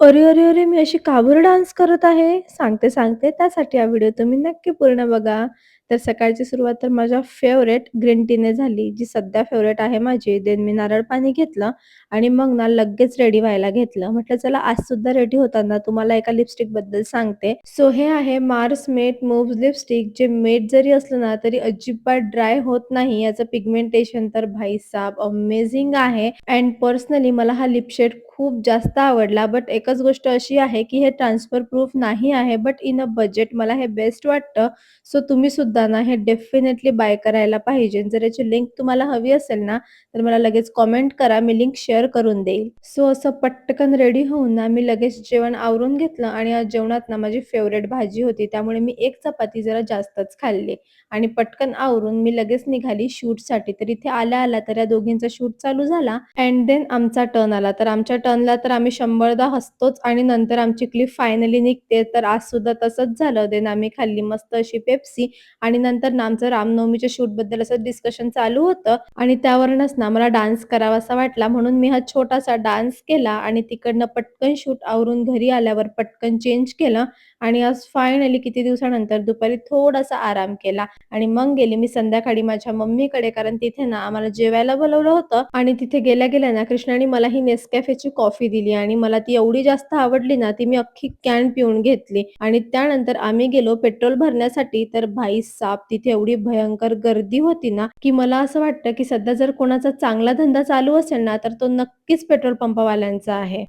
अरे, अरे, अरे! मी अशी का बरं डान्स करत आहे? सांगते. त्यासाठी हा व्हिडिओ तुम्ही नक्की पूर्ण बघा. तर सकाळची सुरुवात तर माझ्या फेव्हरेट ग्रीन टीने झाली, जी सध्या फेव्हरेट आहे माझी. देन मी नारळ पाणी घेतलं आणि मग ना लगेच रेडी व्हायला घेतलं. म्हटलं चला आज सुद्धा रेडी होताना तुम्हाला एका लिपस्टिकबद्दल सांगते. सो हे आहे मार्स मेट मूव्ह लिपस्टिक, जे मेट जरी असलं ना, तरी अजिबात ड्राय होत नाही. याचं पिगमेंटेशन तर भाईसाहब अमेझिंग आहे. अँड पर्सनली मला हा लिप शेड खूप जास्त आवडला. बट एकच गोष्ट अशी आहे, की हे ट्रान्सफर प्रूफ नाही आहे. बट इन अ बजेट मला हे बेस्ट वाटतं. सो तुम्ही सुद्धा ना हे डेफिनेटली बाय करायला पाहिजे. जर याची लिंक तुम्हाला हवी असेल ना, तर मला लगेच कमेंट करा. मी लिंक शेअर करून देईल. सो असं पटकन रेडी होऊन ना, मी लगेच जेवण आवरून घेतलं आणि आज जेवणात ना माझी फेव्हरेट भाजी होती. त्यामुळे मी 1 चपाती जरा जास्तच खाल्ली आणि पटकन आवरून मी लगेच निघाली शूटसाठी. तर इथे आल्या-आल्या तर या दोघींचा शूट चालू झाला अँड देन आमचा टर्न आला. तर आमच्या टर्नला तर आम्ही 100दा हसतोच आणि नंतर आमची क्लिप फायनली निघते. तर आज सुद्धा तसंच झालं. देन आम्ही खाल्ली मस्त अशी पेप्सी आणि नंतर ना आमचं रामनवमीच्या शूटबद्दल असं डिस्कशन चालू होतं आणि त्यावरूनच ना मला डान्स करावासा वाटला म्हणून मी हा छोटासा डान्स केला आणि तिकडनं पटकन शूट आवरून घरी आल्यावर पटकन चेंज केलं आणि आज फायनली किती दिवसानंतर दुपारी थोडासा आराम केला आणि मग गेले मी संध्याकाळी माझ्या मम्मीकडे कारण तिथे ना आम्हाला जेवायला बोलावलं होतं आणि तिथे गेल्या-गेल्या ना कृष्णाने मला ही Nescafeची कॉफी दिली आणि मला ती एवढी जास्त आवडली ना, ती मी अख्खी कॅन पिऊन घेतली आणि त्यानंतर आम्ही गेलो पेट्रोल भरण्यासाठी. तर भाईसाहब तिथे एवढी भयंकर गर्दी होती ना, की मला असं वाटतं, की सध्या जर कोणाचा चांगला धंदा चालू असेल ना, तर तो नक्कीच पेट्रोल पंपवाल्यांचा आहे.